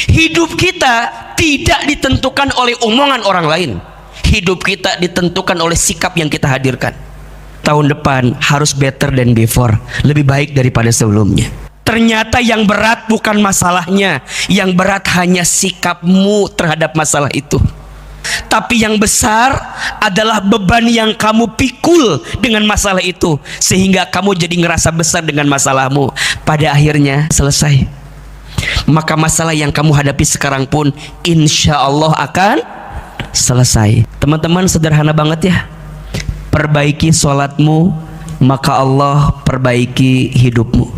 Hidup kita tidak ditentukan oleh omongan orang lain. Hidup kita ditentukan oleh sikap yang kita hadirkan. Tahun depan harus better than before, lebih baik daripada sebelumnya. Ternyata yang berat bukan masalahnya, yang berat hanya sikapmu terhadap masalah itu. Tapi yang besar adalah beban yang kamu pikul dengan masalah itu, sehingga kamu jadi ngerasa besar dengan masalahmu. Pada akhirnya selesai. Maka masalah yang kamu hadapi sekarang pun insya Allah akan selesai. Teman-teman, sederhana banget ya. Perbaiki sholatmu, maka Allah perbaiki hidupmu.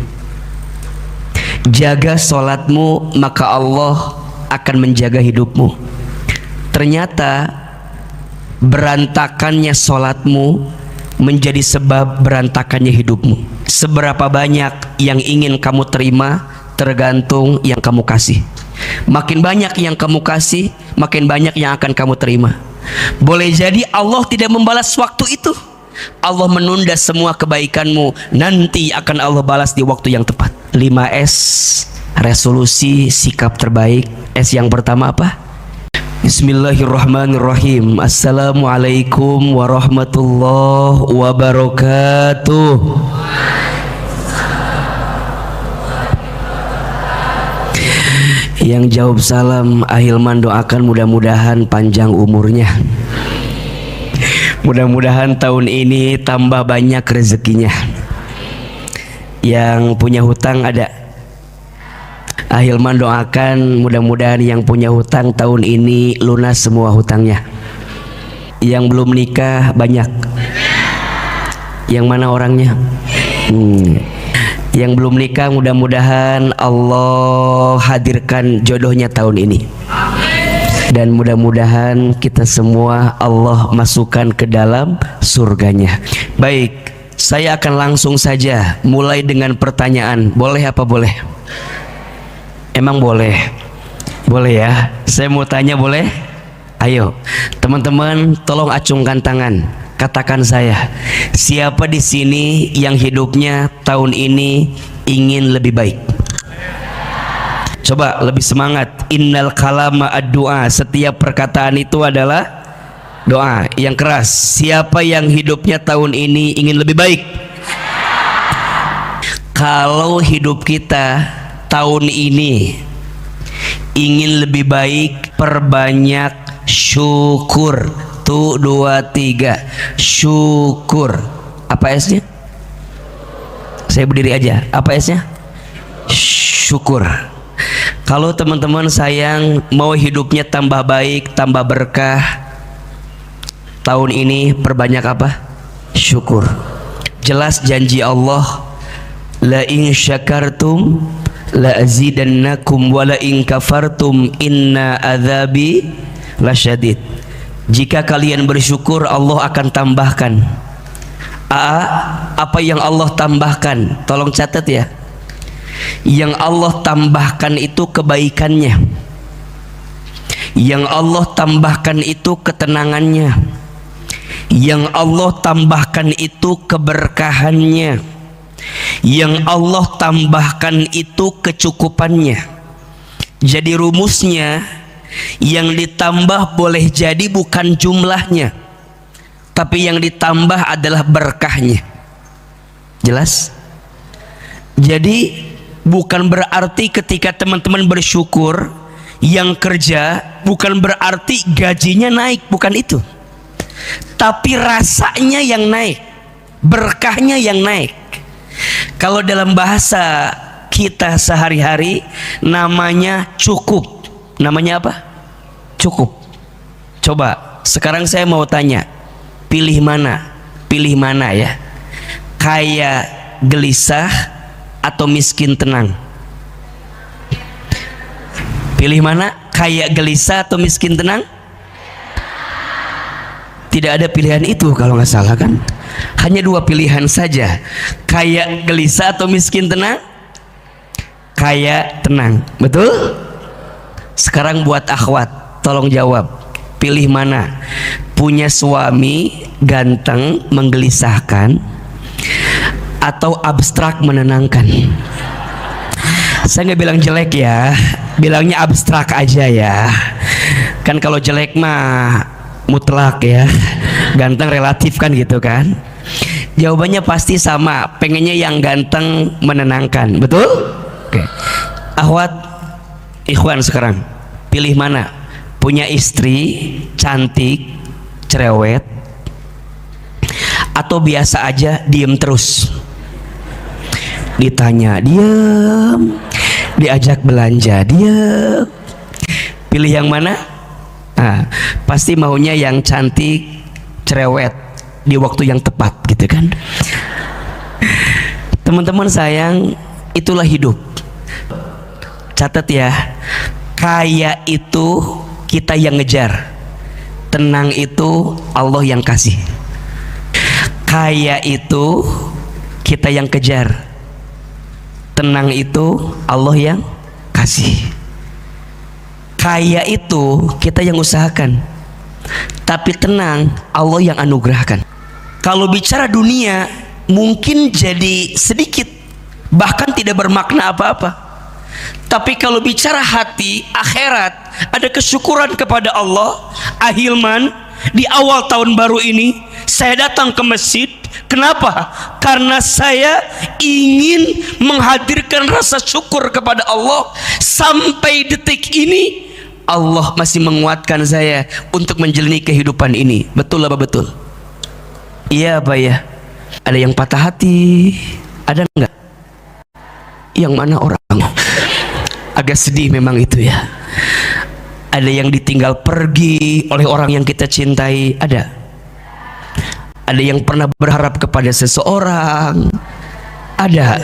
Jaga sholatmu, maka Allah akan menjaga hidupmu. Ternyata berantakannya sholatmu menjadi sebab berantakannya hidupmu. Seberapa banyak yang ingin kamu terima tergantung yang kamu kasih. Makin banyak yang kamu kasih, makin banyak yang akan kamu terima. Boleh jadi Allah tidak membalas waktu itu. Allah menunda semua kebaikanmu, nanti akan Allah balas di waktu yang tepat. 5S resolusi sikap terbaik. S yang pertama apa? Bismillahirrahmanirrahim. Assalamualaikum warahmatullahi wabarakatuh. Yang jawab salam Ahilman doakan mudah-mudahan panjang umurnya. Mudah-mudahan tahun ini tambah banyak rezekinya. Yang punya hutang ada? Ahilman doakan mudah-mudahan yang punya hutang tahun ini lunas semua hutangnya. Yang belum nikah banyak. Yang mana orangnya? Yang belum nikah mudah-mudahan Allah hadirkan jodohnya tahun ini. Dan mudah-mudahan kita semua Allah masukkan ke dalam surganya. Baik, saya akan langsung saja mulai dengan pertanyaan. Boleh apa boleh? Emang boleh? Boleh ya? Saya mau tanya boleh? Ayo, teman-teman tolong acungkan tangan. Katakan saya, siapa di sini yang hidupnya tahun ini ingin lebih baik? Coba lebih semangat. Innal kalama ad-du'a. Setiap perkataan itu adalah doa yang keras. Siapa yang hidupnya tahun ini ingin lebih baik? Kalau hidup kita tahun ini ingin lebih baik, perbanyak syukur. 1, 2, 3 syukur. Apa S-nya? Saya berdiri aja. Apa S-nya? Syukur. Kalau teman-teman sayang mau hidupnya tambah baik, tambah berkah, tahun ini perbanyak apa? Syukur. Jelas janji Allah, la in syakartum la azidannakum wa la in kafartum inna adzabi lasyadid. Jika kalian bersyukur Allah akan tambahkan. Apa yang Allah tambahkan? Tolong catat ya. Yang Allah tambahkan itu kebaikannya. Yang Allah tambahkan itu ketenangannya. Yang Allah tambahkan itu keberkahannya. Yang Allah tambahkan itu kecukupannya. Jadi rumusnya, yang ditambah boleh jadi bukan jumlahnya, tapi yang ditambah adalah berkahnya. Jelas? Jadi bukan berarti ketika teman-teman bersyukur yang kerja bukan berarti gajinya naik, bukan itu. Tapi rasanya yang naik, berkahnya yang naik. Kalau dalam bahasa kita sehari-hari namanya cukup. Namanya apa? Cukup. Coba sekarang saya mau tanya, pilih mana? Pilih mana ya? Kaya gelisah atau miskin tenang? Pilih mana? Kaya gelisah atau miskin tenang? Tidak ada pilihan itu kalau nggak salah kan? Hanya dua pilihan saja. Kaya gelisah atau miskin tenang? Kaya tenang. Betul? Sekarang buat akhwat, tolong jawab. Pilih mana? Punya suami ganteng menggelisahkan atau abstrak menenangkan? Saya nggak bilang jelek ya. bilangnya abstrak aja ya. Kan kalau jelek mah mutlak ya, ganteng relatif kan gitu kan. Jawabannya pasti sama, pengennya yang ganteng menenangkan, betul? Oke. Akhwat, ikhwan sekarang, pilih mana? Punya istri cantik, cerewet, atau biasa aja diem terus? Ditanya diem, diajak belanja diem. Pilih yang mana? Nah, pasti maunya yang cantik, cerewet, di waktu yang tepat gitu kan. Teman-teman sayang, itulah hidup. Catat ya, kaya itu kita yang ngejar, tenang itu Allah yang kasih. Kaya itu kita yang kejar, tenang itu Allah yang kasih. Kaya itu kita yang usahakan, tapi tenang Allah yang anugerahkan. Kalau bicara dunia mungkin jadi sedikit, bahkan tidak bermakna apa-apa. Tapi kalau bicara hati, akhirat, ada kesyukuran kepada Allah. Ahilman, di awal tahun baru ini saya datang ke masjid. Kenapa? Karena saya ingin menghadirkan rasa syukur kepada Allah. Sampai detik ini Allah masih menguatkan saya untuk menjalani kehidupan ini. Betul apa betul? Iya apa ya? Ada yang patah hati? Ada enggak? Yang mana orang? Agak sedih memang itu ya. Ada yang ditinggal pergi oleh orang yang kita cintai? Ada yang pernah berharap kepada seseorang? Ada.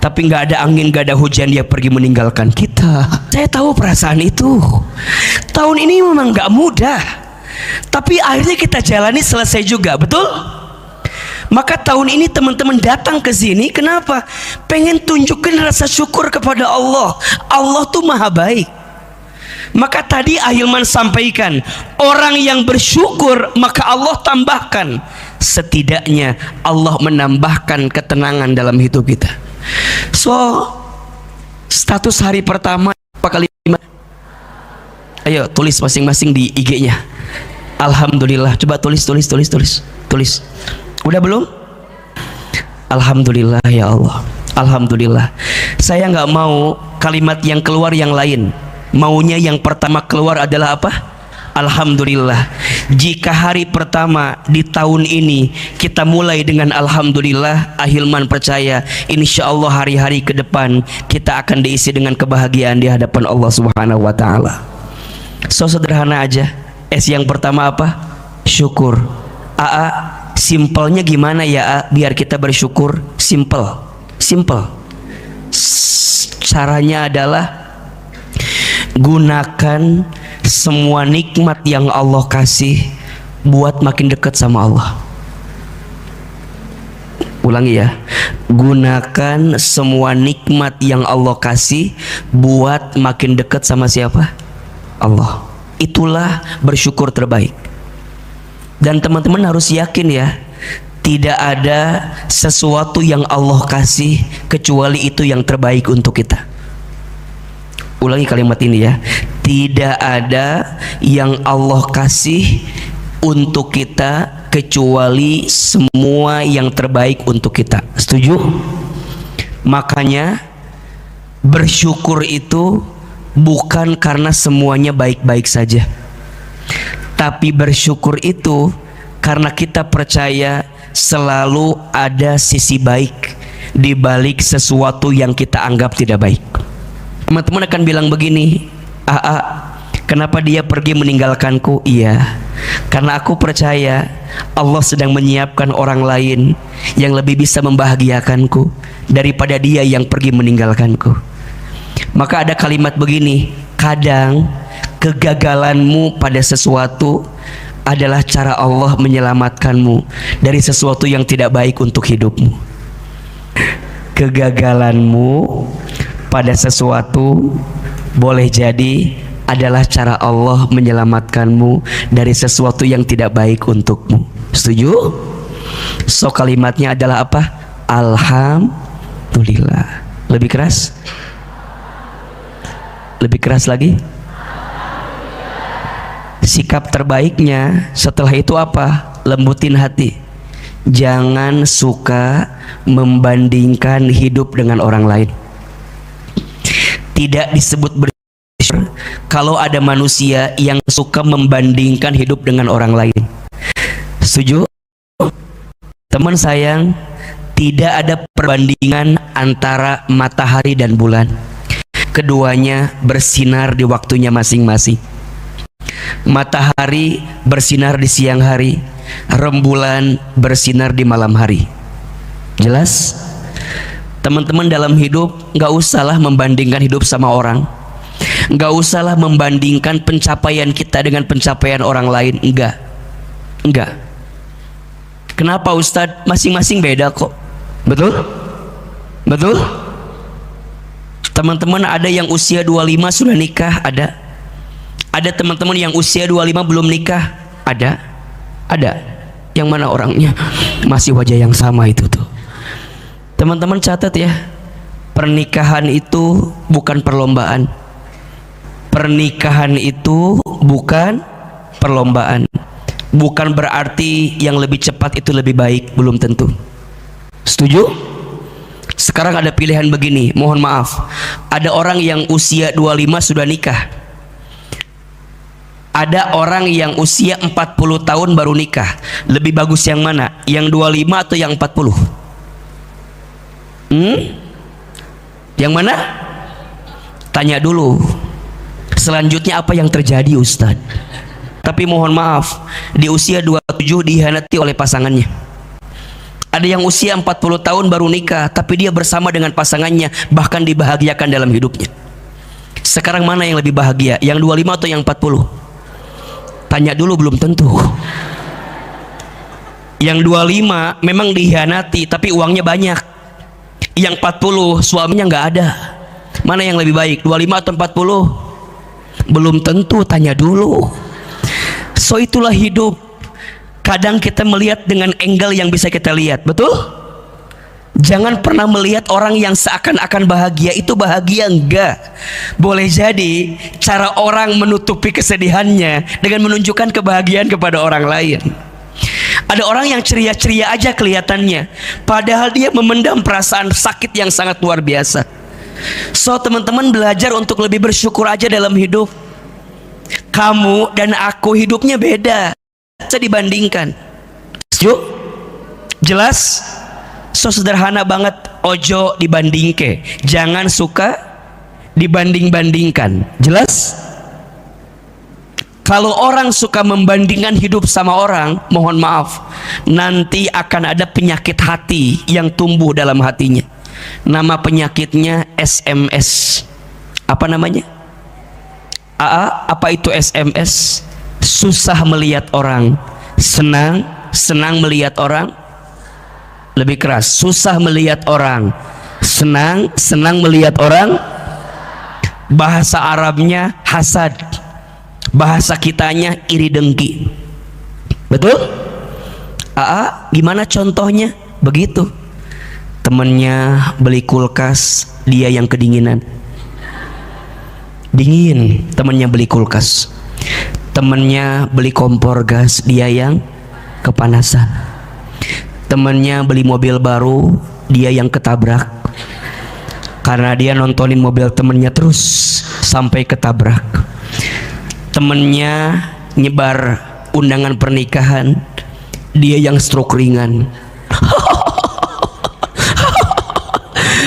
Tapi nggak ada angin, nggak ada hujan, dia pergi meninggalkan kita. Saya tahu perasaan itu. Tahun ini memang nggak mudah, tapi akhirnya kita jalani, selesai juga, betul? Maka tahun ini teman-teman datang ke sini, kenapa? Pengen tunjukin rasa syukur kepada Allah. Allah tuh maha baik. Maka tadi Ahilman sampaikan, orang yang bersyukur maka Allah tambahkan. Setidaknya Allah menambahkan ketenangan dalam hidup kita. So, status hari pertama apa kalimat? Ayo tulis masing-masing di IG-nya. Alhamdulillah. Coba tulis. Udah belum? Alhamdulillah ya Allah. Alhamdulillah. Saya nggak mau kalimat yang keluar yang lain. Maunya yang pertama keluar adalah apa? Alhamdulillah. Jika hari pertama di tahun ini kita mulai dengan Alhamdulillah, Ahilman percaya insya Allah hari-hari ke depan kita akan diisi dengan kebahagiaan di hadapan Allah Subhanahu wa Ta'ala. So sederhana aja. S yang pertama apa? Syukur. AA, simpelnya gimana ya A? Biar kita bersyukur. Simple. Caranya adalah gunakan semua nikmat yang Allah kasih buat makin dekat sama Allah. Ulangi ya, gunakan semua nikmat yang Allah kasih buat makin dekat sama siapa? Allah. Itulah bersyukur terbaik. Dan teman-teman harus yakin ya, tidak ada sesuatu yang Allah kasih kecuali itu yang terbaik untuk kita. Ulangi kalimat ini ya, tidak ada yang Allah kasih untuk kita kecuali semua yang terbaik untuk kita. Setuju? Makanya bersyukur itu bukan karena semuanya baik-baik saja, tapi bersyukur itu karena kita percaya selalu ada sisi baik di balik sesuatu yang kita anggap tidak baik. Teman-teman akan bilang begini, kenapa dia pergi meninggalkanku? Iya, karena aku percaya Allah sedang menyiapkan orang lain yang lebih bisa membahagiakanku daripada dia yang pergi meninggalkanku. Maka ada kalimat begini, kadang kegagalanmu pada sesuatu adalah cara Allah menyelamatkanmu dari sesuatu yang tidak baik untuk hidupmu. Kegagalanmu pada sesuatu boleh jadi adalah cara Allah menyelamatkanmu dari sesuatu yang tidak baik untukmu. Setuju? So kalimatnya adalah apa? Alhamdulillah. Lebih keras? Lebih keras lagi. Sikap terbaiknya setelah itu apa? Lembutin hati. Jangan suka membandingkan hidup dengan orang lain. Tidak disebut bersyukur kalau ada manusia yang suka membandingkan hidup dengan orang lain. Setuju? Teman sayang, tidak ada perbandingan antara matahari dan bulan. Keduanya bersinar di waktunya masing-masing. Matahari bersinar di siang hari, rembulan bersinar di malam hari. Jelas? Teman-teman dalam hidup gak usahlah membandingkan hidup sama orang. Gak usahlah membandingkan pencapaian kita dengan pencapaian orang lain. Enggak. Kenapa Ustadz? Masing-masing beda kok. Betul? Betul? Teman-teman ada yang usia 25 sudah nikah, ada. Ada teman-teman yang usia 25 belum nikah, ada. Yang mana orangnya masih wajah yang sama itu tuh. Teman-teman catat ya, pernikahan itu bukan perlombaan. Pernikahan itu bukan perlombaan. Bukan berarti yang lebih cepat itu lebih baik, belum tentu. Setuju? Sekarang ada pilihan begini, mohon maaf. Ada orang yang usia 25 sudah nikah. Ada orang yang usia 40 tahun baru nikah. Lebih bagus yang mana? Yang 25 atau yang 40? Yang mana? Tanya dulu. Selanjutnya apa yang terjadi Ustadz? Tapi mohon maaf, di usia 27 dihianati oleh pasangannya. Ada yang usia 40 tahun baru nikah, tapi dia bersama dengan pasangannya, bahkan dibahagiakan dalam hidupnya. Sekarang mana yang lebih bahagia? Yang 25 atau yang 40? Tanya dulu, belum tentu. Yang 25 memang dihianati, tapi uangnya banyak. Yang 40 suaminya nggak ada. Mana yang lebih baik? 25 atau 40? Belum tentu, tanya dulu. So itulah hidup. Kadang kita melihat dengan angle yang bisa kita lihat, betul? Jangan pernah melihat orang yang seakan-akan bahagia itu bahagia, enggak. Boleh jadi cara orang menutupi kesedihannya dengan menunjukkan kebahagiaan kepada orang lain. Ada orang yang ceria-ceria aja kelihatannya, padahal dia memendam perasaan sakit yang sangat luar biasa. So teman-teman belajar untuk lebih bersyukur aja dalam hidup. Kamu dan aku hidupnya beda, bisa dibandingkan. Setuju? Jelas? So sederhana banget, ojo dibandingke. Jangan suka dibanding-bandingkan. Jelas? Kalau orang suka membandingkan hidup sama orang, mohon maaf, nanti akan ada penyakit hati yang tumbuh dalam hatinya. Nama penyakitnya SMS. Apa namanya? Apa itu SMS? Susah melihat orang, senang melihat orang. Lebih keras, susah melihat orang, senang melihat orang. Bahasa Arabnya hasad, bahasa kitanya iri dengki. Betul? Gimana contohnya? Begitu. Temennya beli kulkas, dia yang kedinginan. Dingin, temennya beli kulkas. Temennya beli kompor gas, dia yang kepanasan. Temennya beli mobil baru, dia yang ketabrak. Karena dia nontonin mobil temennya terus sampai ketabrak. Temennya nyebar undangan pernikahan, dia yang stroke ringan.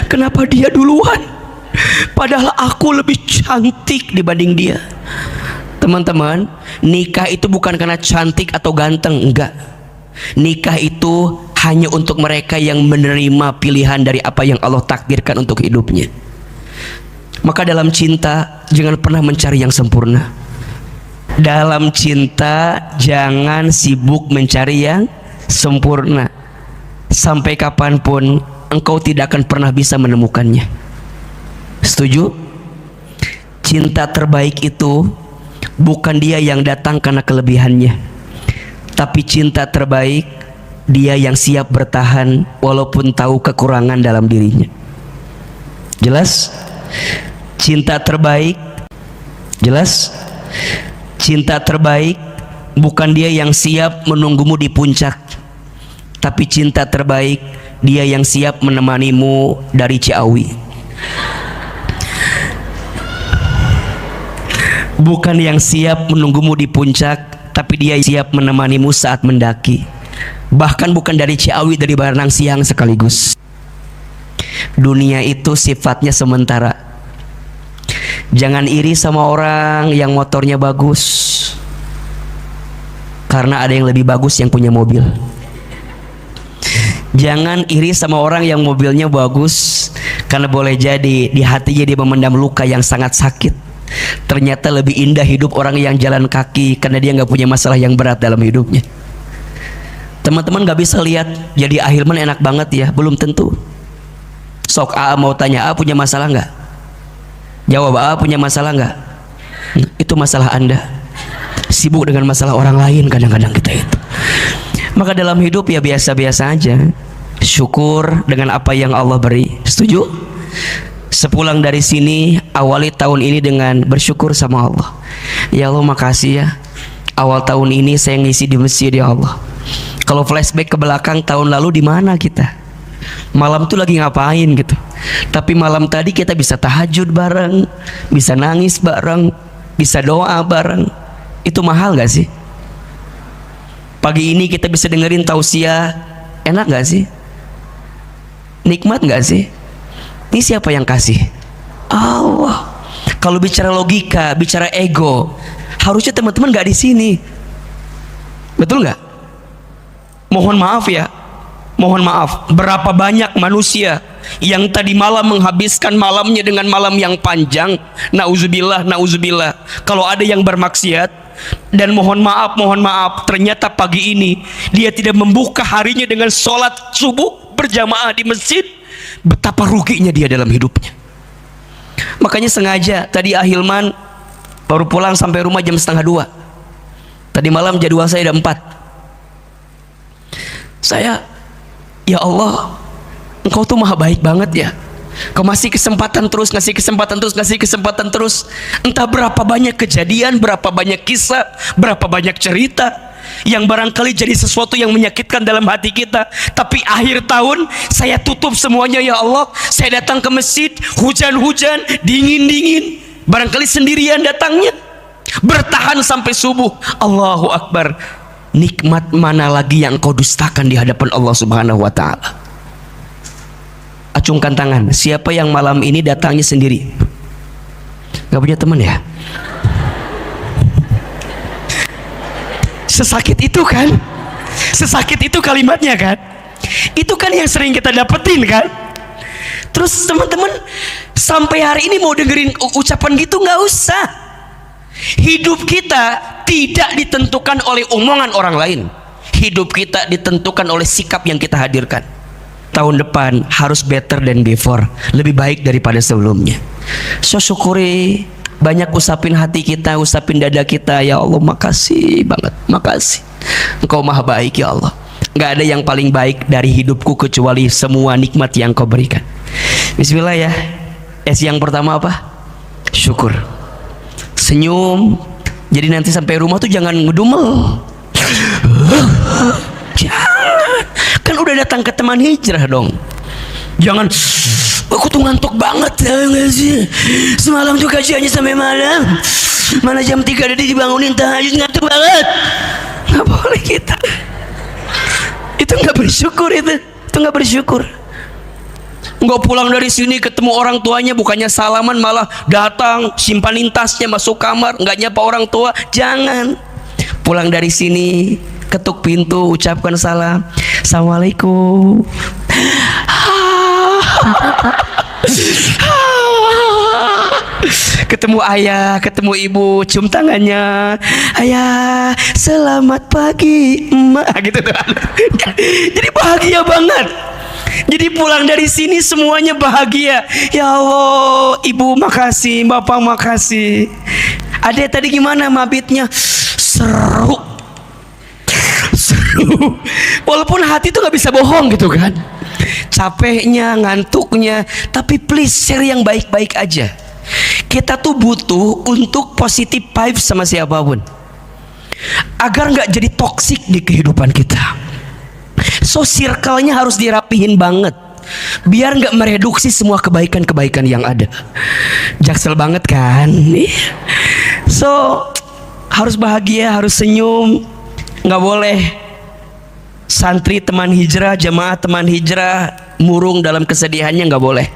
Kenapa dia duluan? Padahal aku lebih cantik dibanding dia. Teman-teman, nikah itu bukan karena cantik atau ganteng, enggak. Nikah itu hanya untuk mereka yang menerima pilihan dari apa yang Allah takdirkan untuk hidupnya. Maka dalam cinta jangan pernah mencari yang sempurna. Dalam cinta jangan sibuk mencari yang sempurna. Sampai kapanpun engkau tidak akan pernah bisa menemukannya. Setuju? Cinta terbaik itu bukan dia yang datang karena kelebihannya, tapi cinta terbaik dia yang siap bertahan walaupun tahu kekurangan dalam dirinya. Jelas? Cinta terbaik Jelas? Cinta terbaik bukan dia yang siap menunggumu di puncak, tapi cinta terbaik dia yang siap menemanimu dari Ciawi. Bukan yang siap menunggumu di puncak, tapi dia siap menemanimu saat mendaki. Bahkan bukan dari Ciawi, dari Baranang Siang sekaligus. Dunia itu sifatnya sementara. Jangan iri sama orang yang motornya bagus, karena ada yang lebih bagus yang punya mobil. Jangan iri sama orang yang mobilnya bagus, karena boleh jadi di hatinya dia memendam luka yang sangat sakit. Ternyata lebih indah hidup orang yang jalan kaki, karena dia nggak punya masalah yang berat dalam hidupnya. Teman-teman nggak bisa lihat jadi Ahilman enak banget ya, belum tentu. Sok A mau tanya, A punya masalah nggak? Jawab, A punya masalah nggak? Itu masalah Anda. Sibuk dengan masalah orang lain kadang-kadang kita itu. Maka dalam hidup ya biasa-biasa aja. Syukur dengan apa yang Allah beri. Setuju? Sepulang dari sini, awali tahun ini dengan bersyukur sama Allah. Ya Allah, makasih ya, awal tahun ini saya ngisi di masjid ya Allah. Kalau flashback ke belakang, tahun lalu di mana kita? Malam tuh lagi ngapain gitu? Tapi malam tadi kita bisa tahajud bareng, bisa nangis bareng, bisa doa bareng. Itu mahal gak sih? Pagi ini kita bisa dengerin tausiah, enak gak sih? Nikmat gak sih? Ini siapa yang kasih? Allah. Kalau bicara logika, bicara ego, harusnya teman-teman gak di sini. Betul gak? Mohon maaf ya, mohon maaf. Berapa banyak manusia yang tadi malam menghabiskan malamnya dengan malam yang panjang. Nauzubillah, nauzubillah. Kalau ada yang bermaksiat, dan mohon maaf, ternyata pagi ini dia tidak membuka harinya dengan sholat subuh berjamaah di masjid. Betapa ruginya dia dalam hidupnya. Makanya sengaja tadi Ahilman baru pulang sampai rumah jam 1:30. Tadi malam jadwal saya ada 4. Saya, ya Allah, Engkau tuh maha baik banget ya. Kau masih kesempatan terus, ngasih kesempatan terus. Entah berapa banyak kejadian, berapa banyak kisah, berapa banyak cerita yang barangkali jadi sesuatu yang menyakitkan dalam hati kita. Tapi akhir tahun saya tutup semuanya ya Allah. Saya datang ke masjid, hujan-hujan, dingin-dingin, barangkali sendirian datangnya, bertahan sampai subuh. Allahu Akbar. Nikmat mana lagi yang kau dustakan di hadapan Allah Subhanahu wa ta'ala? Acungkan tangan, siapa yang malam ini datangnya sendiri? Gak punya teman ya? Sesakit itu kan? Sesakit itu kalimatnya kan? Itu kan yang sering kita dapetin kan? Terus teman-teman sampai hari ini mau dengerin ucapan gitu nggak usah. Hidup kita tidak ditentukan oleh omongan orang lain. Hidup kita ditentukan oleh sikap yang kita hadirkan. Tahun depan harus better than before, lebih baik daripada sebelumnya. So syukuri, banyak usapin hati kita, usapin dada kita. Ya Allah, makasih banget, makasih. Engkau maha baik ya Allah. Gak ada yang paling baik dari hidupku kecuali semua nikmat yang kau berikan. Bismillah ya. S yang pertama apa? Syukur. Senyum. Jadi nanti sampai rumah tuh jangan ngedumel. Jangan. Kan udah datang ke teman hijrah dong. Jangan, aku tuh ngantuk banget ya gak sih? Semalam tuh kajiannya sampai malam. Mana jam 3 udah dibangunin tahajud, ngantuk banget. Gak boleh kita. Itu gak bersyukur itu gak bersyukur. Nggak pulang dari sini ketemu orang tuanya, bukannya salaman malah datang simpanin tasnya masuk kamar, nggak nyapa orang tua. Jangan. Pulang dari sini ketuk pintu, ucapkan salam, assalamualaikum. Ketemu ayah, ketemu ibu, cium tangannya, ayah selamat pagi emak, gitu tuh. Jadi bahagia banget. Jadi pulang dari sini semuanya bahagia. Ya Allah, ibu makasih, bapak makasih. Adek tadi gimana mabitnya? Seru. Seru. Walaupun hati tuh gak bisa bohong gitu kan. Capeknya, ngantuknya, tapi please share yang baik-baik aja. Kita tuh butuh untuk positive vibes sama siapapun, agar nggak jadi toksik di kehidupan kita. So circle-nya harus dirapihin banget, biar nggak mereduksi semua kebaikan-kebaikan yang ada. Jaksel banget kan? So harus bahagia, harus senyum. Nggak boleh santri teman hijrah, jamaah teman hijrah murung dalam kesedihannya, nggak boleh.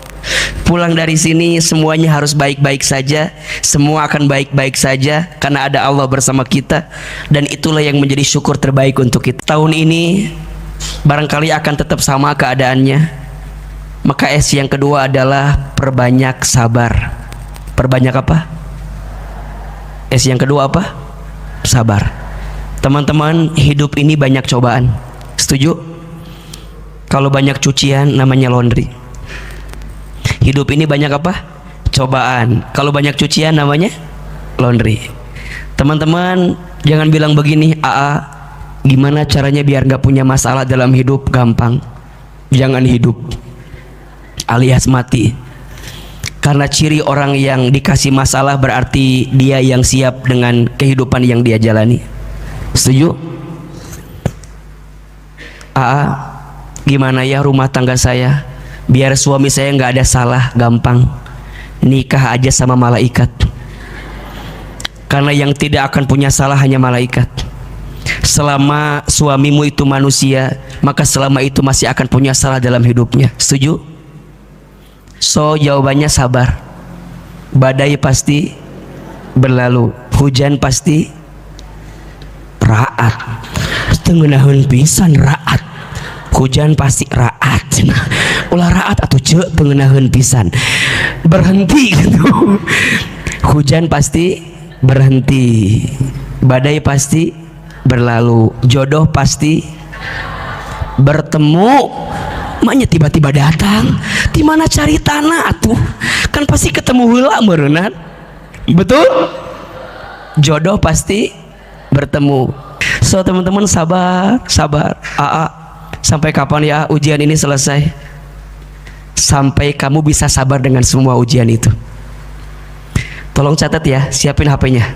Pulang dari sini semuanya harus baik-baik saja, semua akan baik-baik saja karena ada Allah bersama kita, dan itulah yang menjadi syukur terbaik untuk kita. Tahun ini barangkali akan tetap sama keadaannya, maka S yang kedua adalah perbanyak sabar. Perbanyak apa? S yang kedua apa? Sabar. Teman-teman, hidup ini banyak cobaan. Setuju? Kalau banyak cucian namanya laundry. Hidup ini banyak apa? Cobaan. Kalau banyak cucian namanya laundry. Teman-teman, jangan bilang begini, gimana caranya biar nggak punya masalah dalam hidup? Gampang. Jangan hidup, alias mati. Karena ciri orang yang dikasih masalah berarti dia yang siap dengan kehidupan yang dia jalani. Setuju? Gimana ya rumah tangga saya biar suami saya nggak ada salah? Gampang, nikah aja sama malaikat. Karena yang tidak akan punya salah hanya malaikat. Selama suamimu itu manusia, maka selama itu masih akan punya salah dalam hidupnya. Setuju? So jawabannya sabar. Badai pasti berlalu, hujan pasti raat. Tengenahun pisan raat, hujan pasti raat. Ulah raat atau cek tengenahun pisan berhenti gitu. Hujan pasti berhenti, badai pasti berlalu, jodoh pasti bertemu. Maknya tiba-tiba datang, di mana cari tanah atuh? Kan pasti ketemu heula meureunna. Betul? Jodoh pasti bertemu. So teman-teman sabar, sabar. Sampai kapan ya ujian ini selesai? Sampai kamu bisa sabar dengan semua ujian itu. Tolong catat ya, siapin HP-nya.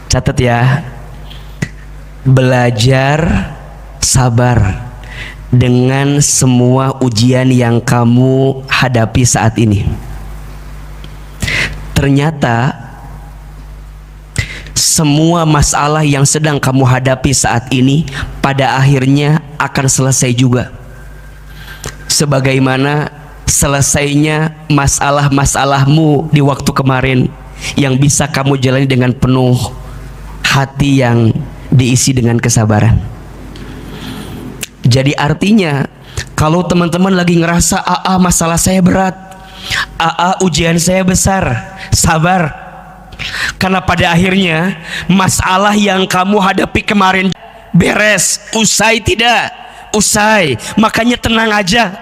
Catat ya. Belajar sabar dengan semua ujian yang kamu hadapi saat ini. Ternyata semua masalah yang sedang kamu hadapi saat ini pada akhirnya akan selesai juga, sebagaimana selesainya masalah-masalahmu di waktu kemarin yang bisa kamu jalani dengan penuh hati yang diisi dengan kesabaran. Jadi artinya kalau teman-teman lagi ngerasa masalah saya berat, ujian saya besar, sabar. Karena pada akhirnya masalah yang kamu hadapi kemarin beres, usai tidak? Usai. Makanya tenang aja.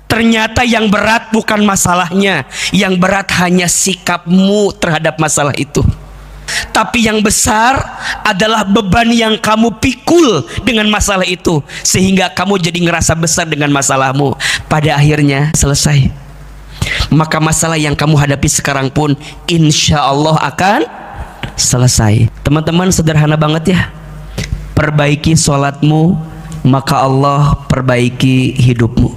Ternyata yang berat bukan masalahnya, yang berat hanya sikapmu terhadap masalah itu. Tapi yang besar adalah beban yang kamu pikul dengan masalah itu, sehingga kamu jadi ngerasa besar dengan masalahmu. Pada akhirnya selesai. Maka masalah yang kamu hadapi sekarang pun insya Allah akan selesai. Teman-teman, sederhana banget ya. Perbaiki sholatmu, maka Allah perbaiki hidupmu.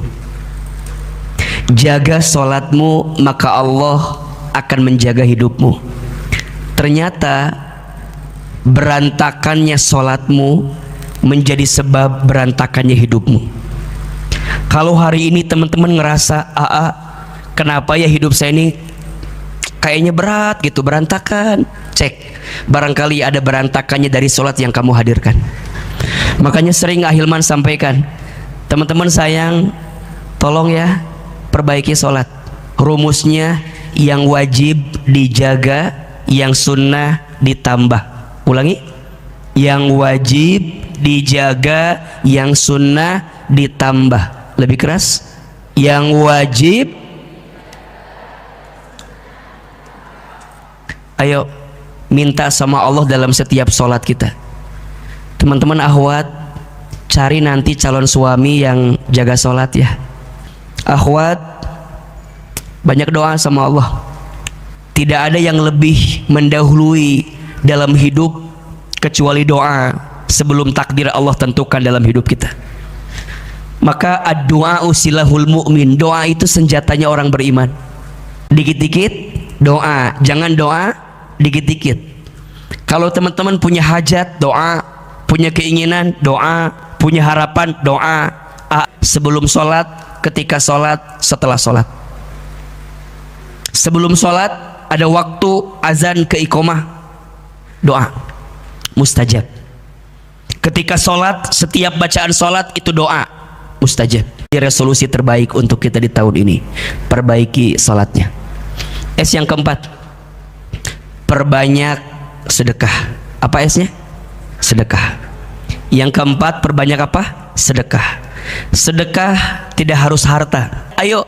Jaga sholatmu, maka Allah akan menjaga hidupmu. Ternyata berantakannya sholatmu menjadi sebab berantakannya hidupmu. Kalau hari ini teman-teman ngerasa kenapa ya hidup saya ini kayaknya berat gitu, berantakan, cek, barangkali ada berantakannya dari sholat yang kamu hadirkan. Makanya sering Ahilman sampaikan, teman-teman sayang, tolong ya perbaiki sholat. Rumusnya yang wajib dijaga, yang sunnah ditambah. Ulangi, yang wajib dijaga, yang sunnah ditambah. Lebih keras, yang wajib. Ayo minta sama Allah dalam setiap sholat kita. Teman-teman akhwat, cari nanti calon suami yang jaga sholat ya. Akhwat, banyak doa sama Allah. Tidak ada yang lebih mendahului dalam hidup kecuali doa sebelum takdir Allah tentukan dalam hidup kita. Maka ad-du'a'u silahul mu'min, doa itu senjatanya orang beriman. Dikit-dikit doa, jangan doa dikit-dikit. Kalau teman-teman punya hajat, doa. Punya keinginan, doa. Punya harapan, doa. Sebelum sholat, ketika sholat, setelah sholat. Sebelum sholat ada waktu azan ke iqomah, doa mustajab. Ketika sholat, setiap bacaan sholat itu doa mustajab. Resolusi terbaik untuk kita di tahun ini, perbaiki sholatnya. Yang keempat, perbanyak sedekah. Apa S-nya? Sedekah. Yang keempat, perbanyak apa? Sedekah. Sedekah tidak harus harta. Ayo,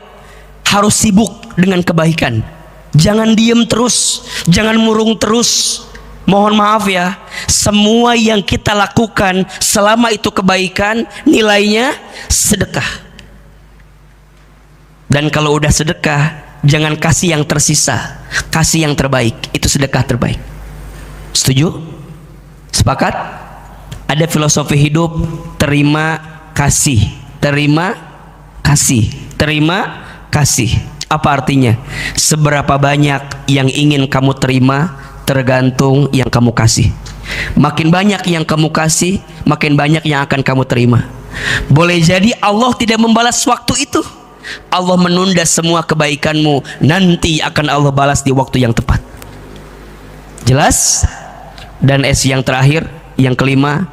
harus sibuk dengan kebaikan. Jangan diem terus, jangan murung terus. Mohon maaf ya, semua yang kita lakukan selama itu kebaikan, nilainya sedekah. Dan kalau udah sedekah, jangan kasih yang tersisa, kasih yang terbaik. Itu sedekah terbaik. Setuju? Sepakat? Ada filosofi hidup, terima kasih, terima kasih, terima kasih. Apa artinya? Seberapa banyak yang ingin kamu terima tergantung yang kamu kasih. Makin banyak yang kamu kasih, makin banyak yang akan kamu terima. Boleh jadi Allah tidak membalas waktu itu, Allah menunda semua kebaikanmu, nanti akan Allah balas di waktu yang tepat. Jelas? Dan S yang terakhir, yang kelima,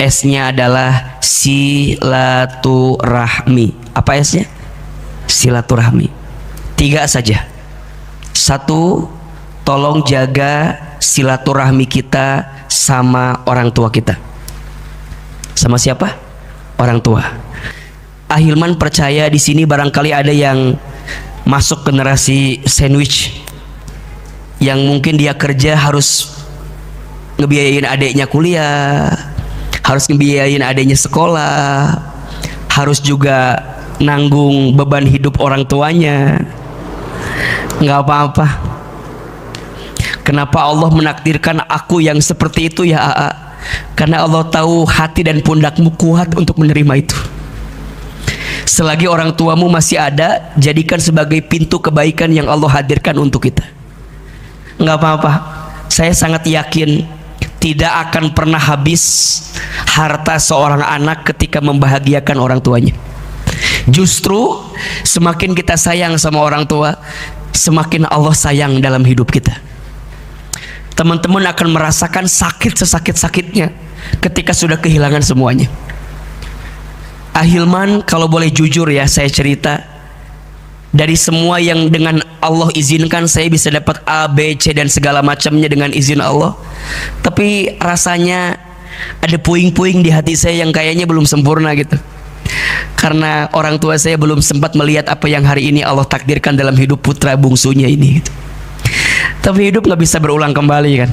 S-nya adalah silaturahmi. Apa S-nya? Silaturahmi. 3 saja. 1, tolong jaga silaturahmi kita sama orang tua kita. Sama siapa? Orang tua. Ahilman percaya di sini barangkali ada yang masuk generasi sandwich, yang mungkin dia kerja harus ngebiayain adiknya kuliah, harus ngebiayain adiknya sekolah, harus juga nanggung beban hidup orang tuanya. Nggak apa-apa. Kenapa Allah menakdirkan aku yang seperti itu ya AA? Karena Allah tahu hati dan pundakmu kuat untuk menerima itu. Selagi orang tuamu masih ada, jadikan sebagai pintu kebaikan yang Allah hadirkan untuk kita. Nggak apa-apa. Saya sangat yakin tidak akan pernah habis harta seorang anak ketika membahagiakan orang tuanya. Justru semakin kita sayang sama orang tua, semakin Allah sayang dalam hidup kita. Teman-teman akan merasakan sakit sesakit-sakitnya ketika sudah kehilangan semuanya. Ahilman, kalau boleh jujur ya, saya cerita, dari semua yang dengan Allah izinkan saya bisa dapat A, B, C dan segala macamnya dengan izin Allah, tapi rasanya ada puing-puing di hati saya yang kayaknya belum sempurna gitu. Karena orang tua saya belum sempat melihat apa yang hari ini Allah takdirkan dalam hidup putra bungsunya ini gitu. Tapi hidup nggak bisa berulang kembali kan.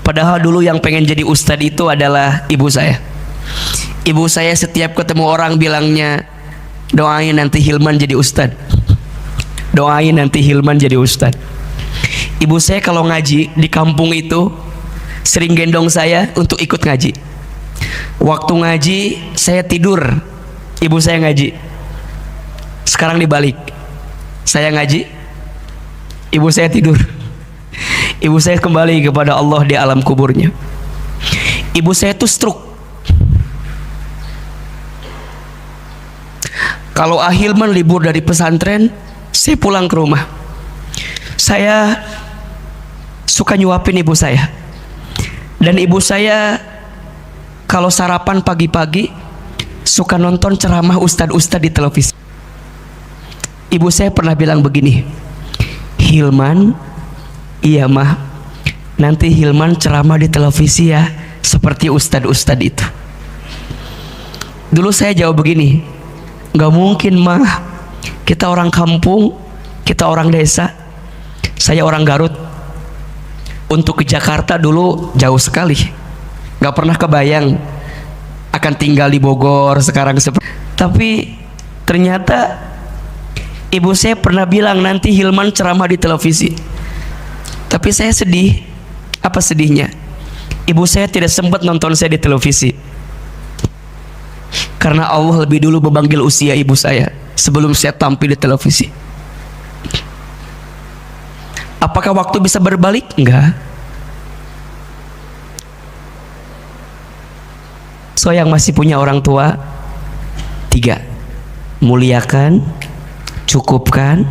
Padahal dulu yang pengen jadi ustadz itu adalah ibu saya. Ibu saya setiap ketemu orang bilangnya, doain nanti Hilman jadi ustadz, doain nanti Hilman jadi ustadz. Ibu saya kalau ngaji di kampung itu sering gendong saya untuk ikut ngaji. Waktu ngaji saya tidur, ibu saya ngaji. Sekarang dibalik, saya ngaji, ibu saya tidur. Ibu saya kembali kepada Allah di alam kuburnya. Ibu saya tuh stroke. Kalau Ahilman libur dari pesantren, saya pulang ke rumah. Saya suka nyuapin ibu saya. Dan ibu saya kalau sarapan pagi-pagi suka nonton ceramah ustadz-ustadz di televisi. Ibu saya pernah bilang begini, Hilman, iya mah, nanti Hilman ceramah di televisi ya, seperti ustadz-ustadz itu. Dulu saya jawab begini, nggak mungkin mah, kita orang kampung, kita orang desa, saya orang Garut. Untuk ke Jakarta dulu jauh sekali, nggak pernah kebayang akan tinggal di Bogor sekarang. Tapi ternyata ibu saya pernah bilang nanti Hilman ceramah di televisi. Tapi saya sedih. Apa sedihnya? Ibu saya tidak sempat nonton saya di televisi, karena Allah lebih dulu memanggil usia ibu saya sebelum saya tampil di televisi. Apakah waktu bisa berbalik? Enggak. So yang masih punya orang tua, 3: muliakan, cukupkan,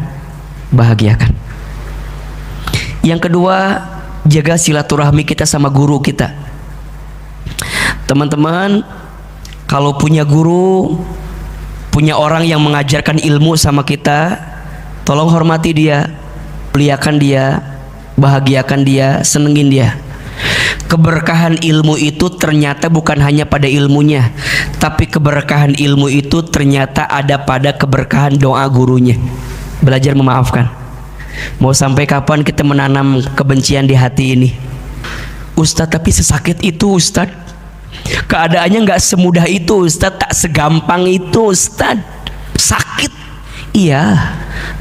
bahagiakan. Yang kedua, jaga silaturahmi kita sama guru kita. Teman-teman, kalau punya guru, punya orang yang mengajarkan ilmu sama kita, tolong hormati dia, muliakan dia, bahagiakan dia, senengin dia. Keberkahan ilmu itu ternyata bukan hanya pada ilmunya, tapi keberkahan ilmu itu ternyata ada pada keberkahan doa gurunya. Belajar memaafkan. Mau sampai kapan kita menanam kebencian di hati ini? Ustadz, tapi sesakit itu Ustadz. Keadaannya nggak semudah itu Ustadz, tak segampang itu Ustadz. Sakit. Iya,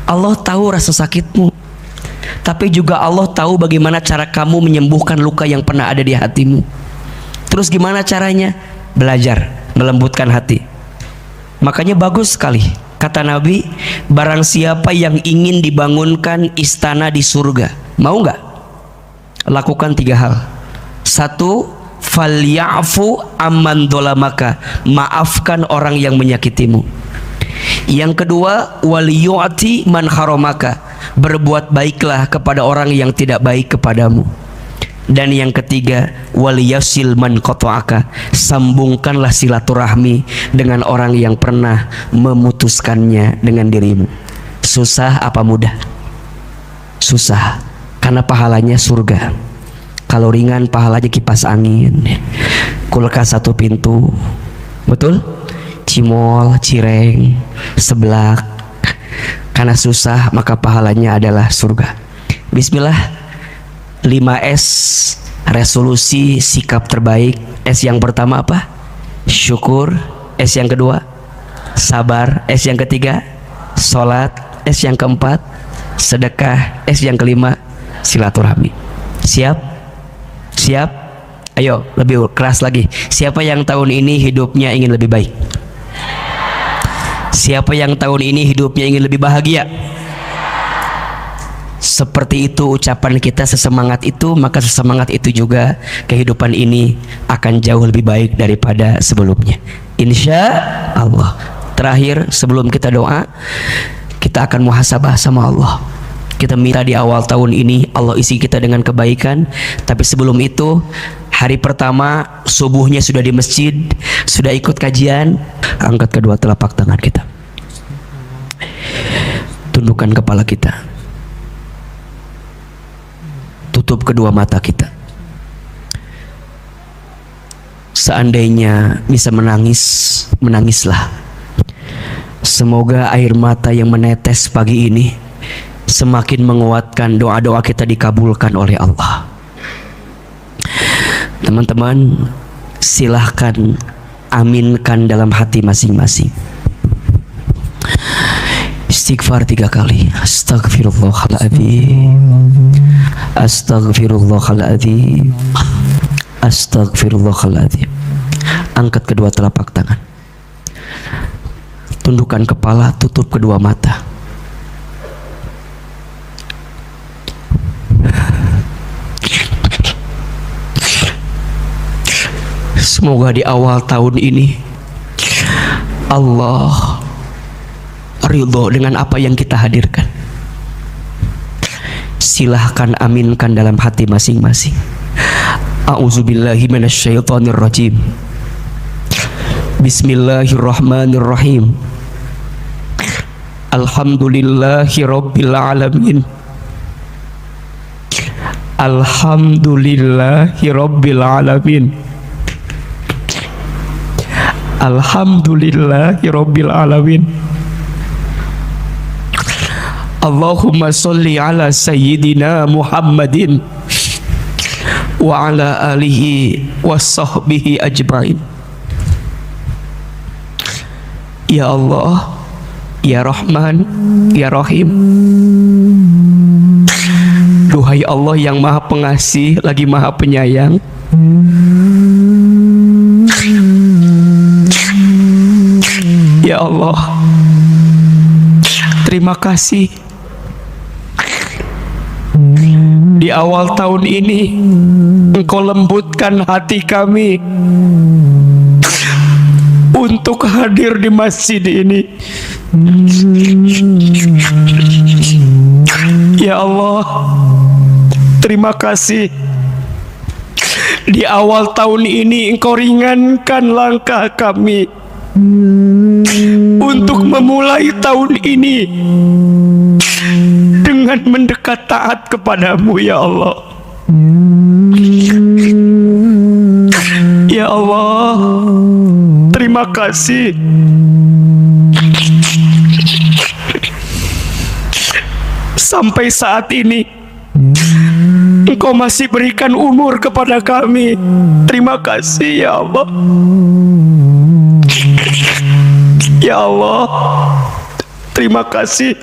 Allah tahu rasa sakitmu, tapi juga Allah tahu bagaimana cara kamu menyembuhkan luka yang pernah ada di hatimu. Terus gimana caranya? Belajar melembutkan hati. Makanya bagus sekali kata Nabi, barang siapa yang ingin dibangunkan istana di surga, mau nggak? Lakukan 3 hal. 1, falyafu amman dolamaka, maafkan orang yang menyakitimu. Yang kedua, waliyu'ti man haramaka, berbuat baiklah kepada orang yang tidak baik kepadamu. Dan yang ketiga, waliyasil man qata'aka, sambungkanlah silaturahmi dengan orang yang pernah memutuskannya dengan dirimu. Susah apa mudah? Susah, karena pahalanya surga. Kalau ringan, pahalanya kipas angin, kulkas 1 pintu, betul? Cimol, cireng, seblak. Karena susah, maka pahalanya adalah surga. Bismillah. 5S resolusi sikap terbaik. S yang pertama apa? Syukur. S yang kedua sabar. S yang ketiga sholat. S yang keempat sedekah. S yang kelima silaturahmi. Siap? Siap? Ayo lebih keras lagi. Siapa yang tahun ini hidupnya ingin lebih baik? Siapa yang tahun ini hidupnya ingin lebih bahagia? Seperti itu ucapan kita, sesemangat itu, maka sesemangat itu juga kehidupan ini akan jauh lebih baik daripada sebelumnya, insya Allah. Terakhir sebelum kita doa, kita akan muhasabah sama Allah. Kita minta di awal tahun ini Allah isi kita dengan kebaikan. Tapi sebelum itu, hari pertama subuhnya sudah di masjid, sudah ikut kajian. Angkat kedua telapak tangan kita, tundukkan kepala kita, tutup kedua mata kita. Seandainya bisa menangis, menangislah. Semoga air mata yang menetes pagi ini semakin menguatkan doa-doa kita dikabulkan oleh Allah. Teman-teman, silahkan aminkan dalam hati masing-masing. Istighfar 3 kali. Astaghfirullahaladzim, astaghfirullahaladzim, astaghfirullahaladzim. Angkat kedua telapak tangan, tundukkan kepala, tutup kedua mata. Semoga di awal tahun ini Allah ridho dengan apa yang kita hadirkan. Silahkan aminkan dalam hati masing-masing. A'udzubillahi minasyaitonirrajim. Bismillahirrahmanirrahim. Alhamdulillahi rabbil alamin. Alhamdulillahi rabbil alamin. Alhamdulillahi rabbil alamin. Allahumma sholli ala sayyidina Muhammadin wa ala alihi wa sahbihi ajma'in. Ya Allah, Ya Rahman, Ya Rahim, Duhai Allah yang maha pengasih lagi maha penyayang, ya Allah, terima kasih di awal tahun ini Engkau lembutkan hati kami untuk hadir di masjid ini. Ya Allah, terima kasih di awal tahun ini Engkau ringankan langkah kami untuk memulai tahun ini dengan mendekat taat kepadamu, ya Allah. Ya Allah, terima kasih sampai saat ini Engkau masih berikan umur kepada kami. Terima kasih, ya Allah. Ya Allah, terima kasih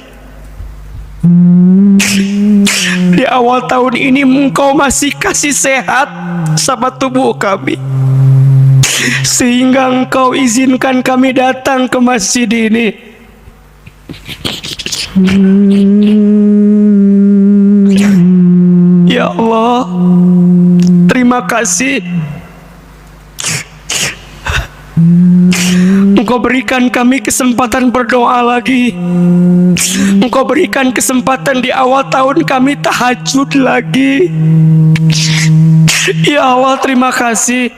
di awal tahun ini Engkau masih kasih sehat sama tubuh kami, sehingga Engkau izinkan kami datang ke masjid ini. Ya Allah, terima kasih Engkau berikan kami kesempatan berdoa lagi. Engkau berikan kesempatan di awal tahun kami tahajud lagi. Ya Allah, terima kasih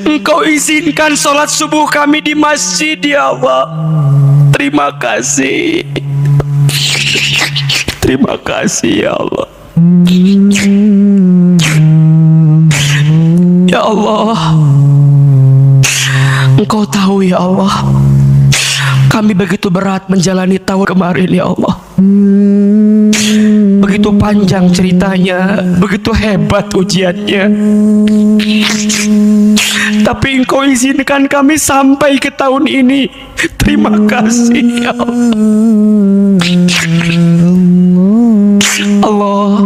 Engkau izinkan sholat subuh kami di masjid, ya Allah. Terima kasih. Terima kasih, ya Allah. Ya Allah, Engkau tahu, ya Allah, kami begitu berat menjalani tahun kemarin, ya Allah. Begitu panjang ceritanya, begitu hebat ujiannya, tapi Engkau izinkan kami sampai ke tahun ini. Terima kasih, ya Allah.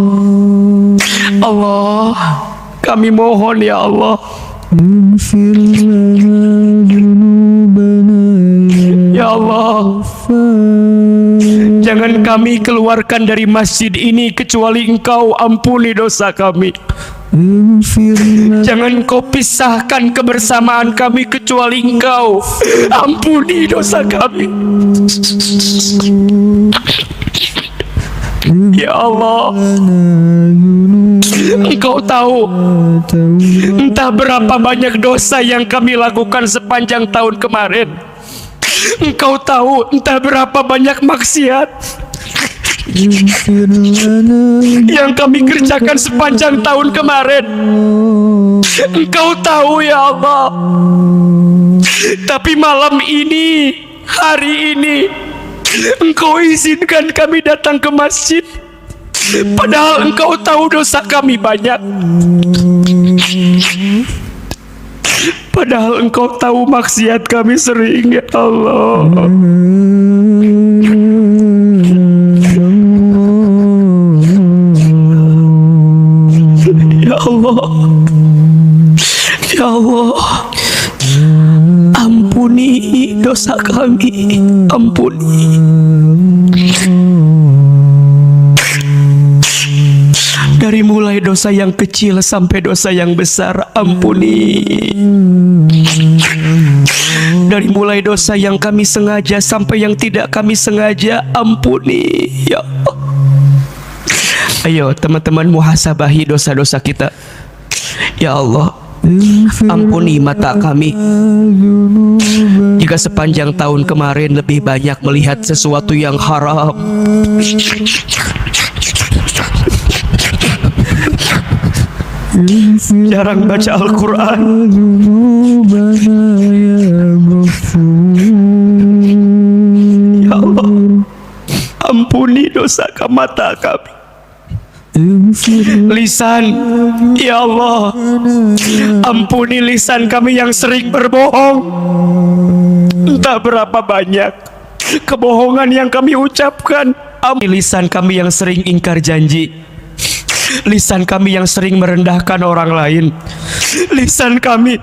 Allah, kami mohon, ya Allah, ya Allah, jangan kami keluarkan dari masjid ini kecuali Engkau ampuni dosa kami. Jangan Kau pisahkan kebersamaan kami kecuali Engkau ampuni dosa kami. Ya Allah, Engkau tahu entah berapa banyak dosa yang kami lakukan sepanjang tahun kemarin. Engkau tahu entah berapa banyak maksiat yang kami kerjakan sepanjang tahun kemarin. Engkau tahu, ya Allah. Tapi malam ini, hari ini, Engkau izinkan kami datang ke masjid, padahal Engkau tahu dosa kami banyak. Padahal Engkau tahu maksiat kami sering, ya Allah. Ya Allah, ya Allah, ampuni dosa kami, ampuni. Dari mulai dosa yang kecil sampai dosa yang besar, ampuni. Dari mulai dosa yang kami sengaja sampai yang tidak kami sengaja, ampuni, ya Allah. Ayo teman-teman, muhasabahi dosa-dosa kita. Ya Allah, ampuni mata kami jika sepanjang tahun kemarin lebih banyak melihat sesuatu yang haram, jarang baca Al-Quran. Ya Allah, ampuni dosa mata kami. Lisan, ya Allah, ampuni lisan kami yang sering berbohong. Entah berapa banyak kebohongan yang kami ucapkan. Ampuni lisan kami yang sering ingkar janji. Lisan kami yang sering merendahkan orang lain. Lisan kami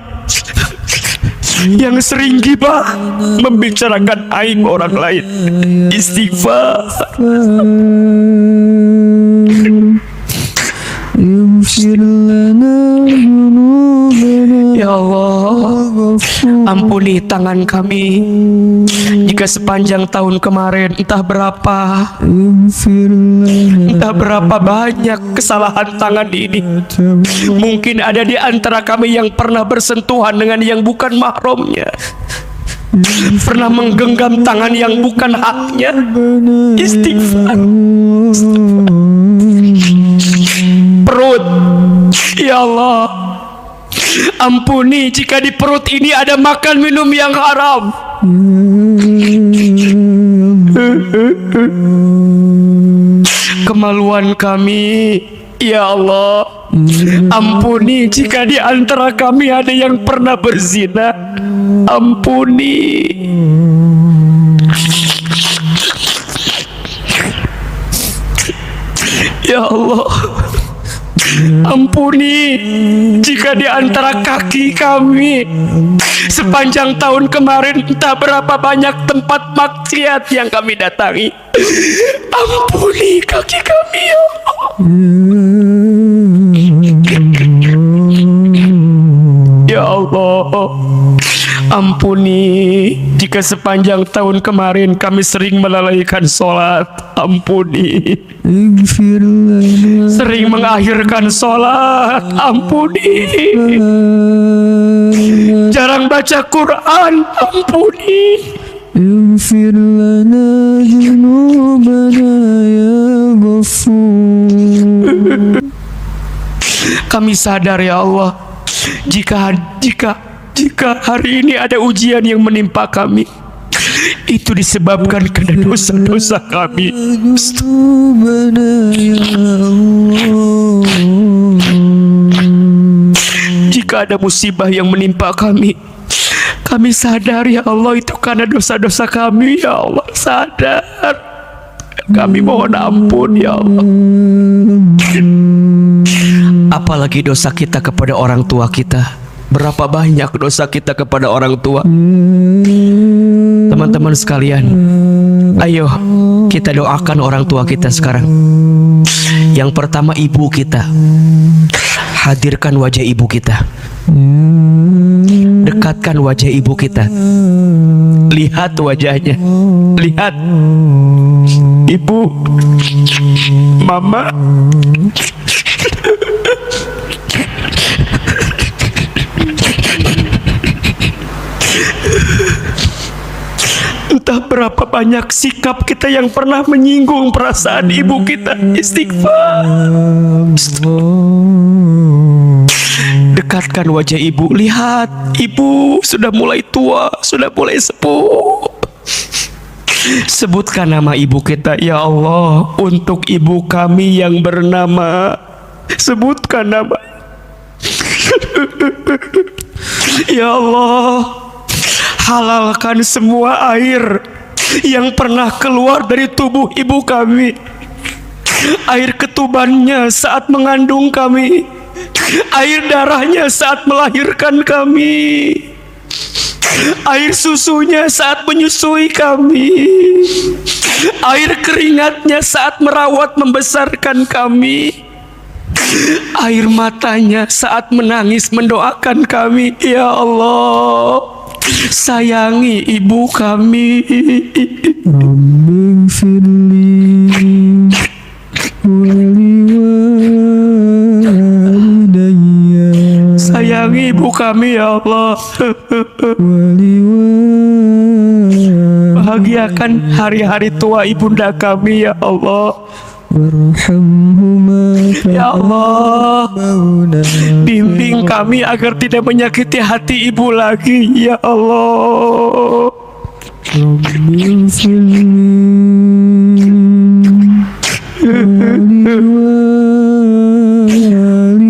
yang sering gibah, membicarakan aib orang lain. Istighfar. Ya Allah, ampuni tangan kami jika sepanjang tahun kemarin entah berapa banyak kesalahan tangan ini. Mungkin ada di antara kami yang pernah bersentuhan dengan yang bukan mahramnya, pernah menggenggam tangan yang bukan haknya. Istighfar. Perut, ya Allah, ampuni jika di perut ini ada makan minum yang haram. Kemaluan kami, ya Allah, ampuni jika di antara kami ada yang pernah berzina. Ampuni. Ya Allah, ampuni jika di antara kaki kami sepanjang tahun kemarin entah berapa banyak tempat maksiat yang kami datangi. Ampuni kaki kami, ya Allah. Ya Allah, ampuni jika sepanjang tahun kemarin kami sering melalaikan sholat. Ampuni. Sering mengakhirkan sholat. Ampuni. Jarang baca Quran. Ampuni. Kami sadar, ya Allah, jika hari ini ada ujian yang menimpa kami, itu disebabkan karena dosa-dosa kami. Jika ada musibah yang menimpa kami, kami sadar, ya Allah, itu karena dosa-dosa kami. Ya Allah, sadar. Kami mohon ampun, ya Allah. Apalagi dosa kita kepada orang tua kita. Berapa banyak dosa kita kepada orang tua. Teman-teman sekalian, ayo kita doakan orang tua kita sekarang. Yang pertama, ibu kita. Hadirkan wajah ibu kita. Dekatkan wajah ibu kita. Lihat wajahnya. Lihat. Ibu, mama. Entah berapa banyak sikap kita yang pernah menyinggung perasaan ibu kita. Istighfar. Dekatkan wajah ibu. Lihat, ibu sudah mulai tua, sudah mulai sepuh. Sebutkan nama ibu kita, ya Allah, untuk ibu kami yang bernama. Sebutkan nama. Ya Allah, halalkan semua air yang pernah keluar dari tubuh ibu kami. Air ketubannya saat mengandung kami, air darahnya saat melahirkan kami, air susunya saat menyusui kami, air keringatnya saat merawat membesarkan kami, air matanya saat menangis mendoakan kami. Ya Allah, sayangi ibu kami. Sayangi ibu kami, ya Allah. Bahagiakan hari-hari tua ibunda kami, ya Allah. Ya Allah, bimbing kami agar tidak menyakiti hati ibu lagi, ya Allah.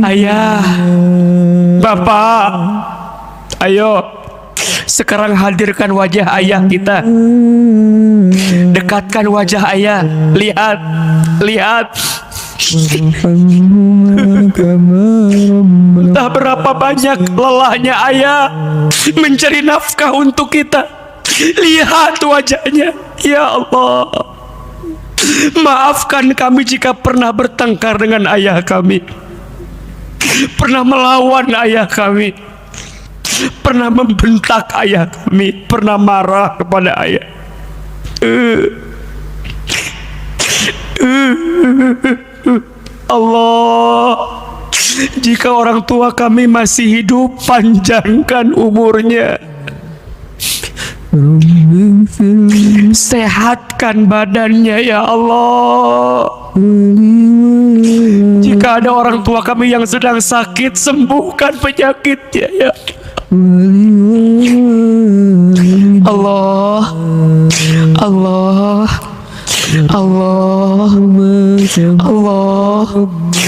Ayah, Bapak, ayo sekarang hadirkan wajah ayah kita. Dekatkan wajah ayah. Lihat, lihat. Entah berapa banyak lelahnya ayah mencari nafkah untuk kita. Lihat wajahnya. Ya Allah, maafkan kami jika pernah bertengkar dengan ayah kami, pernah melawan ayah kami, pernah membentak ayah kami, pernah marah kepada ayah. Allah, jika orang tua kami masih hidup, panjangkan umurnya, sehatkan badannya ya Allah. Jika ada orang tua kami yang sedang sakit, sembuhkan penyakitnya ya Allah. Allah, Allah, Allah,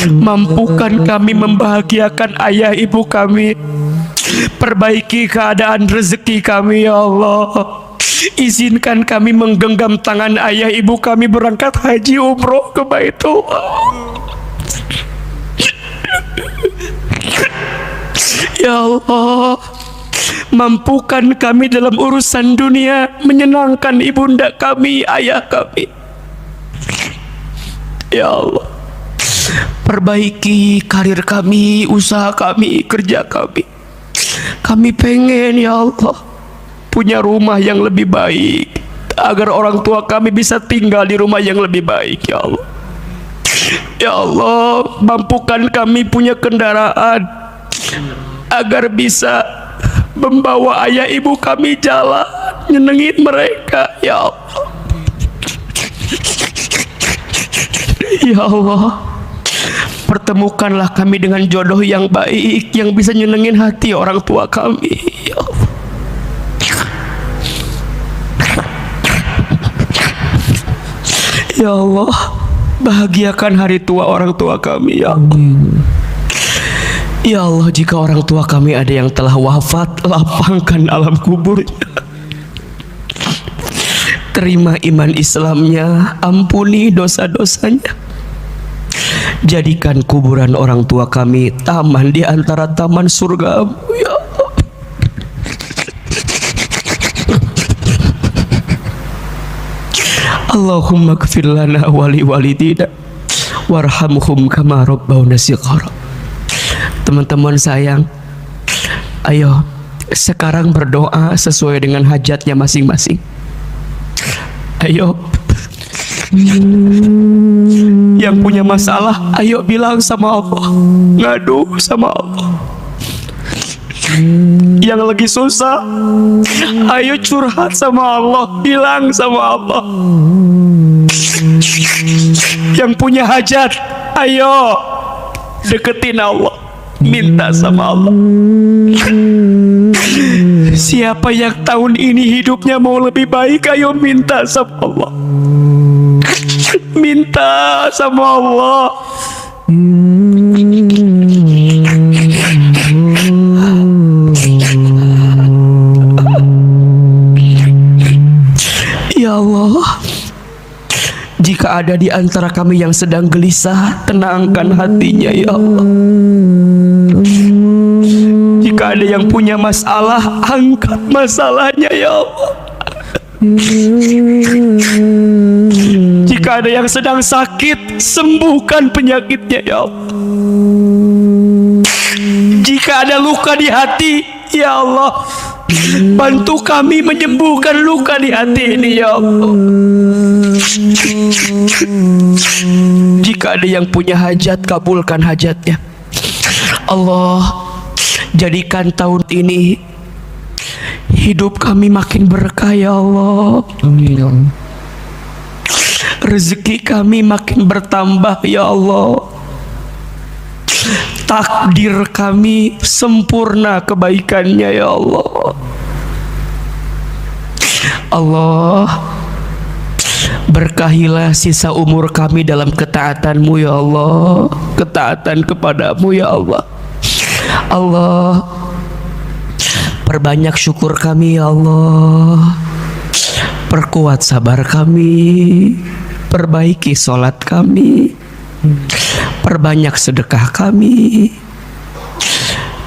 mampukan kami membahagiakan ayah ibu kami, perbaiki keadaan rezeki kami ya Allah. Izinkan kami menggenggam tangan ayah ibu kami berangkat haji umroh ke Baitullah. Ya Allah, mampukan kami dalam urusan dunia, menyenangkan ibunda kami, ayah kami. Ya Allah, perbaiki karir kami, usaha kami, kerja kami. Kami pengen ya Allah punya rumah yang lebih baik, agar orang tua kami bisa tinggal di rumah yang lebih baik ya Allah. Ya Allah, mampukan kami punya kendaraan agar bisa membawa ayah ibu kami jalan, nyenengin mereka ya Allah. Ya Allah, pertemukanlah kami dengan jodoh yang baik, yang bisa nyenengin hati orang tua kami ya Allah. Ya Allah, bahagiakan hari tua orang tua kami ya Allah. Ya Allah, jika orang tua kami ada yang telah wafat, lapangkan alam kuburnya, terima iman Islamnya, ampuni dosa-dosanya. Jadikan kuburan orang tua kami taman di antara taman surga ya Allah. Allahumma gfir lana wali walidina warhamhum kama rabbawna shighara. Teman-teman sayang, ayo sekarang berdoa sesuai dengan hajatnya masing-masing. Ayo, yang punya masalah, ayo bilang sama Allah, ngadu sama Allah. Yang lagi susah, ayo curhat sama Allah, bilang sama Allah. Yang punya hajat, ayo deketin Allah, minta sama Allah. Siapa yang tahun ini hidupnya mau lebih baik, ayo minta sama Allah. Minta sama Allah. Ya Allah, jika ada di antara kami yang sedang gelisah, tenangkan hatinya ya Allah. Jika ada yang punya masalah, angkat masalahnya ya Allah. Jika ada yang sedang sakit, sembuhkan penyakitnya ya Allah. Jika ada luka di hati, ya Allah, bantu kami menyembuhkan luka di hati ini ya Allah. Jika ada yang punya hajat, kabulkan hajatnya. Allah, jadikan tahun ini hidup kami makin berkah ya Allah. Amin. Rezeki kami makin bertambah ya Allah. Takdir kami sempurna kebaikannya ya Allah. Allah, berkahilah sisa umur kami dalam ketaatan-Mu ya Allah, ketaatan kepadamu ya Allah. Allah, perbanyak syukur kami ya Allah, perkuat sabar kami, perbaiki sholat kami, Perbanyak sedekah kami,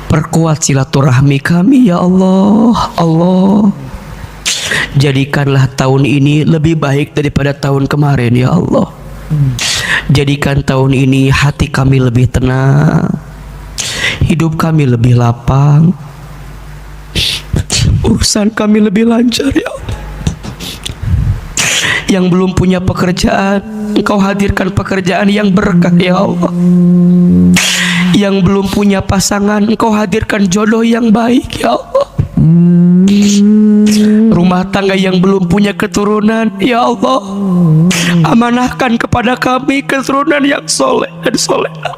perkuat silaturahmi kami ya Allah. Allah, jadikanlah tahun ini lebih baik daripada tahun kemarin ya Allah. Jadikan tahun ini hati kami lebih tenang, hidup kami lebih lapang, urusan kami lebih lancar ya Allah. Yang belum punya pekerjaan, Engkau hadirkan pekerjaan yang berkah ya Allah. Yang belum punya pasangan, Engkau hadirkan jodoh yang baik ya Allah. Rumah tangga yang belum punya keturunan ya Allah, amanahkan kepada kami keturunan yang soleh dan soleha.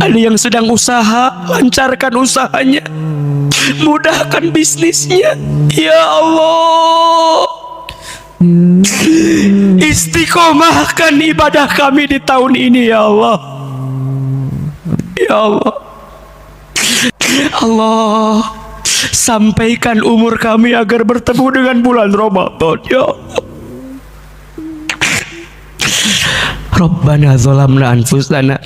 Ada yang sedang usaha, lancarkan usahanya, mudahkan bisnisnya ya Allah. Istiqomahkan ibadah kami di tahun ini ya Allah. Ya Allah, Allah, sampaikan umur kami agar bertemu dengan bulan Ramadan ya Allah. Rabbana zalamna anfusana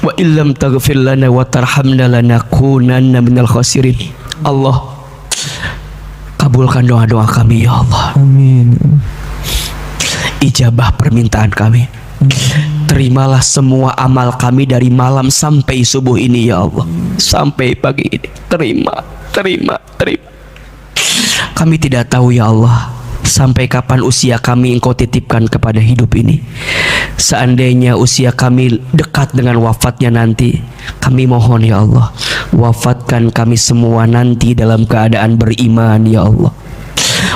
wa illam taghfir lana wa tarhamna lanakunanna minal khasirin. Allah, kabulkan doa-doa kami ya Allah. Amin. Ijabah permintaan kami. Terimalah semua amal kami dari malam sampai subuh ini ya Allah, sampai pagi ini. Terima. Kami tidak tahu ya Allah sampai kapan usia kami Engkau titipkan kepada hidup ini. Seandainya usia kami dekat dengan wafatnya nanti, kami mohon ya Allah, wafatkan kami semua nanti dalam keadaan beriman ya Allah.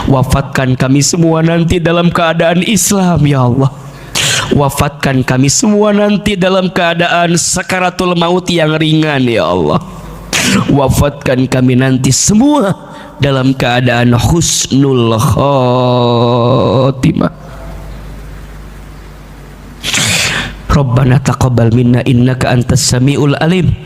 Wafatkan kami semua nanti dalam keadaan Islam ya Allah. Wafatkan kami semua nanti dalam keadaan sakaratul maut yang ringan ya Allah. Wafatkan kami nanti semua dalam keadaan husnul khatimah. Rabbana taqabbal minna innaka antas samiul alim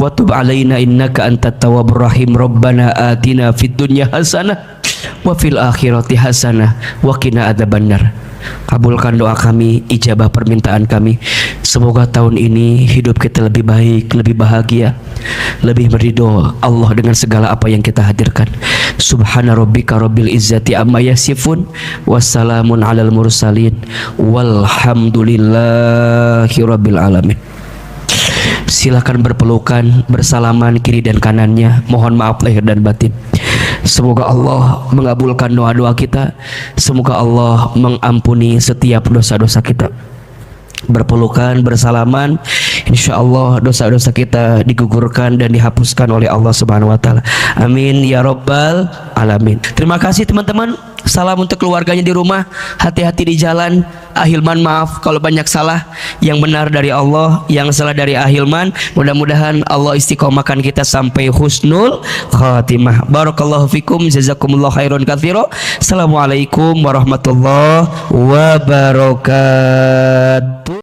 wa tub alaina innaka antat tawwabur rahim. Rabbana atina fid dunya hasanah wa fil akhirati hasanah wa qina adzabannar. Kabulkan doa kami, ijabah permintaan kami. Semoga tahun ini hidup kita lebih baik, lebih bahagia, lebih meridho Allah dengan segala apa yang kita hadirkan. Subhana rabbika rabbil izzati amma yasifun, wassalamun alal mursalin, walhamdulillahi rabbil alamin. Silakan berpelukan, bersalaman kiri dan kanannya. Mohon maaf lahir dan batin. Semoga Allah mengabulkan doa-doa kita. Semoga Allah mengampuni setiap dosa-dosa kita. Berpelukan, bersalaman, insya Allah dosa-dosa kita digugurkan dan dihapuskan oleh Allah Subhanahu wa Ta'ala. Amin ya Rabbal Alamin. Terima kasih teman-teman. Salam untuk keluarganya di rumah. Hati-hati di jalan. Ahilman maaf kalau banyak salah. Yang benar dari Allah, yang salah dari Ahilman. Mudah-mudahan Allah istiqomahkan kita sampai husnul khatimah. Barakallahu fikum, jazakumullah khairan katsira. Assalamualaikum warahmatullahi wabarakatuh.